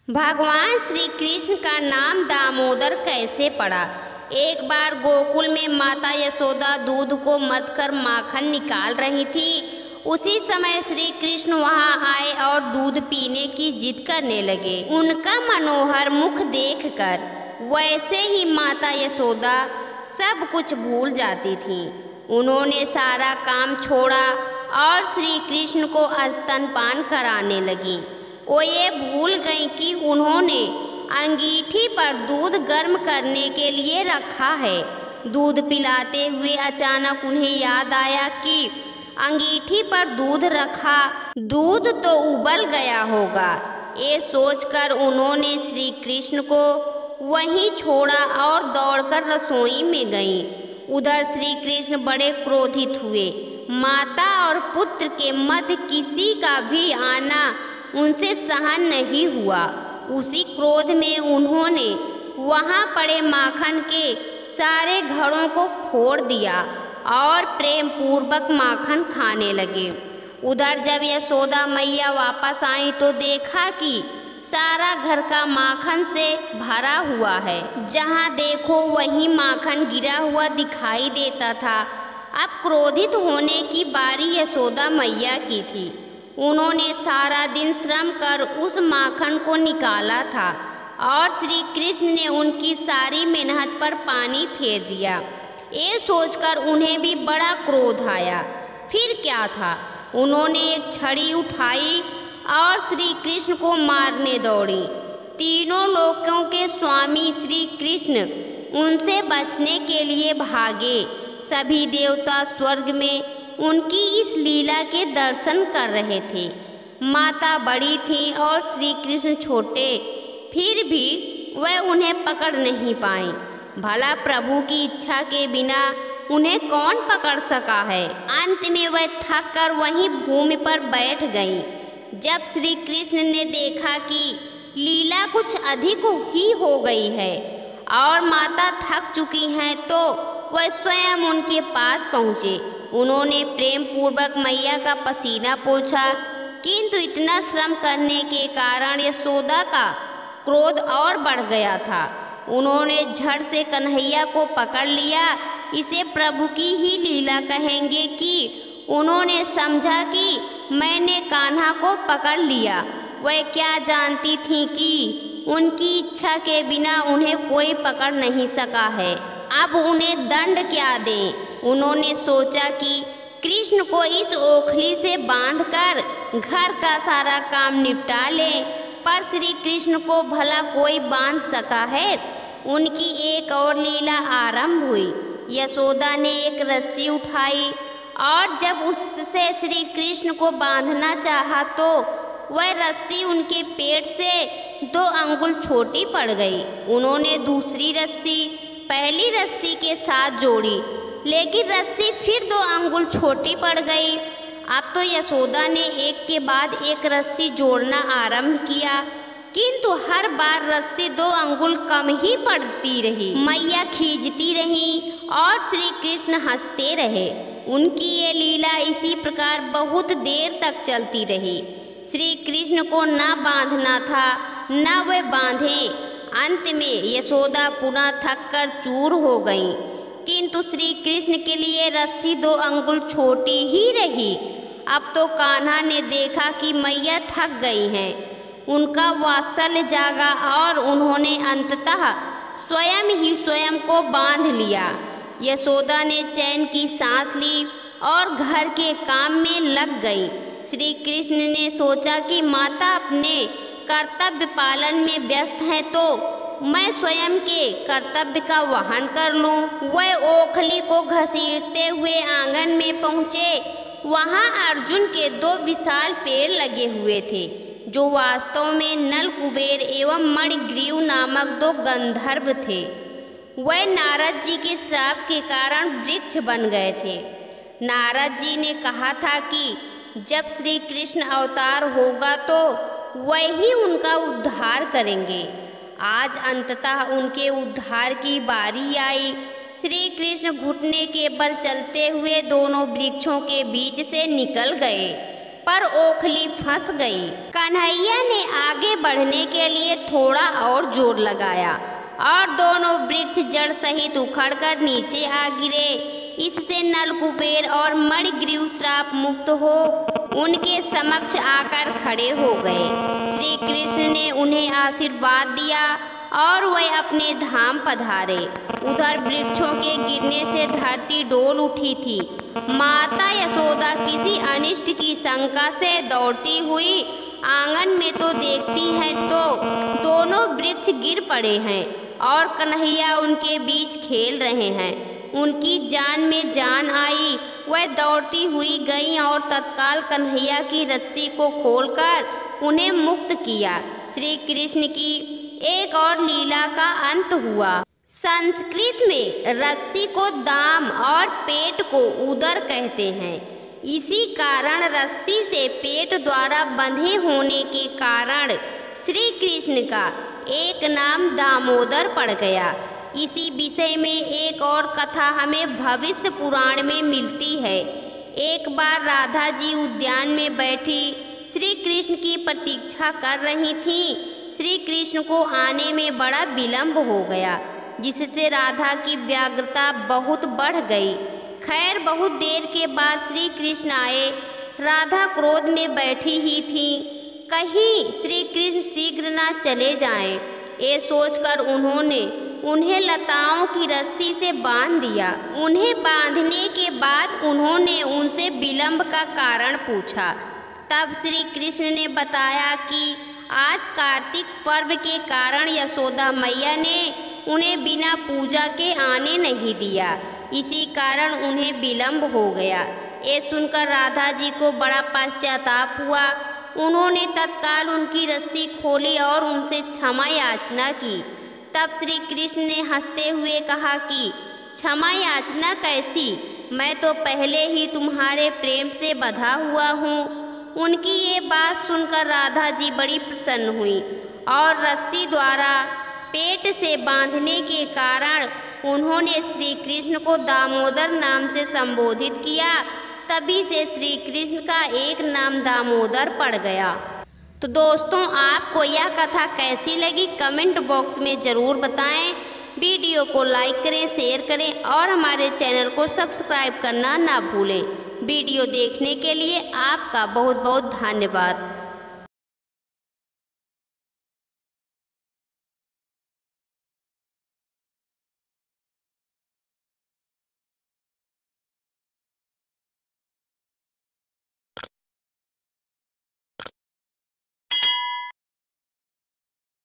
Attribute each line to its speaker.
Speaker 1: भगवान श्री कृष्ण का नाम दामोदर कैसे पड़ा। एक बार गोकुल में माता यशोदा दूध को मथकर माखन निकाल रही थी। उसी समय श्री कृष्ण वहां आए और दूध पीने की जिद करने लगे। उनका मनोहर मुख देखकर वैसे ही माता यशोदा सब कुछ भूल जाती थी। उन्होंने सारा काम छोड़ा और श्री कृष्ण को स्तनपान कराने लगी। वो ये भूल गई कि उन्होंने अंगीठी पर दूध गर्म करने के लिए रखा है। दूध पिलाते हुए अचानक उन्हें याद आया कि अंगीठी पर दूध रखा, दूध तो उबल गया होगा। ये सोचकर उन्होंने श्री कृष्ण को वहीं छोड़ा और दौड़कर रसोई में गईं। उधर श्री कृष्ण बड़े क्रोधित हुए। माता और पुत्र के मध्य किसी का भी आना उनसे सहन नहीं हुआ। उसी क्रोध में उन्होंने वहां पड़े माखन के सारे घड़ों को फोड़ दिया और प्रेम पूर्वक माखन खाने लगे। उधर जब यशोदा मैया वापस आई तो देखा कि सारा घर का माखन से भरा हुआ है। जहां देखो वहीं माखन गिरा हुआ दिखाई देता था। अब क्रोधित होने की बारी यशोदा मैया की थी। उन्होंने सारा दिन श्रम कर उस माखन को निकाला था और श्री कृष्ण ने उनकी सारी मेहनत पर पानी फेर दिया। ये सोचकर उन्हें भी बड़ा क्रोध आया। फिर क्या था, उन्होंने एक छड़ी उठाई और श्री कृष्ण को मारने दौड़ी। तीनों लोकों के स्वामी श्री कृष्ण उनसे बचने के लिए भागे। सभी देवता स्वर्ग में उनकी इस लीला के दर्शन कर रहे थे। माता बड़ी थी और श्री कृष्ण छोटे, फिर भी वह उन्हें पकड़ नहीं पाई। भला प्रभु की इच्छा के बिना उन्हें कौन पकड़ सका है। अंत में वह थक कर वहीं भूमि पर बैठ गई। जब श्री कृष्ण ने देखा कि लीला कुछ अधिक ही हो गई है और माता थक चुकी हैं, तो वह स्वयं उनके पास पहुँचे। उन्होंने प्रेम पूर्वक मैया का पसीना पोंछा, किंतु इतना श्रम करने के कारण यशोदा का क्रोध और बढ़ गया था। उन्होंने झट से कन्हैया को पकड़ लिया। इसे प्रभु की ही लीला कहेंगे कि उन्होंने समझा कि मैंने कान्हा को पकड़ लिया। वह क्या जानती थी कि उनकी इच्छा के बिना उन्हें कोई पकड़ नहीं सका है। अब उन्हें दंड क्या दें। उन्होंने सोचा कि कृष्ण को इस ओखली से बांधकर घर का सारा काम निपटा लें, पर श्री कृष्ण को भला कोई बांध सका है। उनकी एक और लीला आरंभ हुई। यशोदा ने एक रस्सी उठाई और जब उससे श्री कृष्ण को बांधना चाहा तो वह रस्सी उनके पेट से 2 अंगुल छोटी पड़ गई। उन्होंने दूसरी रस्सी पहली रस्सी के साथ जोड़ी, लेकिन रस्सी फिर 2 अंगुल छोटी पड़ गई। अब तो यशोदा ने एक के बाद एक रस्सी जोड़ना आरंभ किया, किंतु हर बार रस्सी 2 अंगुल कम ही पड़ती रही। मैया खींचती रही और श्री कृष्ण हंसते रहे। उनकी ये लीला इसी प्रकार बहुत देर तक चलती रही। श्री कृष्ण को न बांधना था, न वे बांधे। अंत में यशोदा पुनः थक कर चूर हो गईं, किंतु श्री कृष्ण के लिए रस्सी 2 अंगुल छोटी ही रही। अब तो कान्हा ने देखा कि मैया थक गई हैं। उनका वात्सल्य जागा और उन्होंने अंततः स्वयं ही स्वयं को बांध लिया। यशोदा ने चैन की सांस ली और घर के काम में लग गई। श्री कृष्ण ने सोचा कि माता अपने कर्तव्य पालन में व्यस्त है, तो मैं स्वयं के कर्तव्य का वहन कर लूं। वह ओखली को घसीटते हुए आंगन में पहुँचे। वहां अर्जुन के 2 विशाल पेड़ लगे हुए थे, जो वास्तव में नल कुबेर एवं मणिग्रीव नामक 2 गंधर्व थे। वह नारद जी के श्राप के कारण वृक्ष बन गए थे। नारद जी ने कहा था कि जब श्री कृष्ण अवतार होगा तो वही उनका उद्धार करेंगे। आज अंततः उनके उद्धार की बारी आई। श्री कृष्ण घुटने के बल चलते हुए दोनों वृक्षों के बीच से निकल गए। पर ओखली फंस गई। कन्हैया ने आगे बढ़ने के लिए थोड़ा और जोर लगाया और दोनों वृक्ष जड़ सहित उखड़कर नीचे आ गिरे। इससे नलकुबेर और मणिग्रीव श्राप मुक्त हो उनके समक्ष आकर खड़े हो गए। श्री कृष्ण ने उन्हें आशीर्वाद दिया और वह अपने धाम पधारे। उधर वृक्षों के गिरने से धरती डोल उठी थी। माता यशोदा किसी अनिष्ट की शंका से दौड़ती हुई आंगन में तो देखती हैं तो दोनों वृक्ष गिर पड़े हैं और कन्हैया उनके बीच खेल रहे हैं। उनकी जान में जान आई। वह दौड़ती हुई गई और तत्काल कन्हैया की रस्सी को खोलकर उन्हें मुक्त किया। श्री कृष्ण की एक और लीला का अंत हुआ। संस्कृत में रस्सी को दाम और पेट को उदर कहते हैं। इसी कारण रस्सी से पेट द्वारा बंधे होने के कारण श्री कृष्ण का एक नाम दामोदर पड़ गया। इसी विषय में एक और कथा हमें भविष्य पुराण में मिलती है। एक बार राधा जी उद्यान में बैठी श्री कृष्ण की प्रतीक्षा कर रही थीं। श्री कृष्ण को आने में बड़ा विलंब हो गया, जिससे राधा की व्यग्रता बहुत बढ़ गई। खैर बहुत देर के बाद श्री कृष्ण आए। राधा क्रोध में बैठी ही थी। कहीं श्री कृष्ण शीघ्र न चले जाएं, ये सोचकर उन्होंने उन्हें लताओं की रस्सी से बांध दिया। उन्हें बांधने के बाद उन्होंने उनसे विलंब का कारण पूछा। तब श्री कृष्ण ने बताया कि आज कार्तिक पर्व के कारण यशोदा मैया ने उन्हें बिना पूजा के आने नहीं दिया, इसी कारण उन्हें विलंब हो गया। ये सुनकर राधा जी को बड़ा पश्चाताप हुआ। उन्होंने तत्काल उनकी रस्सी खोली और उनसे क्षमा याचना की। तब श्री कृष्ण ने हंसते हुए कहा कि क्षमा याचना कैसी, मैं तो पहले ही तुम्हारे प्रेम से बंधा हुआ हूँ। उनकी ये बात सुनकर राधा जी बड़ी प्रसन्न हुई और रस्सी द्वारा पेट से बांधने के कारण उन्होंने श्री कृष्ण को दामोदर नाम से संबोधित किया। तभी से श्री कृष्ण का एक नाम दामोदर पड़ गया। तो दोस्तों, आपको यह कथा कैसी लगी कमेंट बॉक्स में ज़रूर बताएं। वीडियो को लाइक करें, शेयर करें और हमारे चैनल को सब्सक्राइब करना ना भूलें। वीडियो देखने के लिए आपका बहुत बहुत धन्यवाद।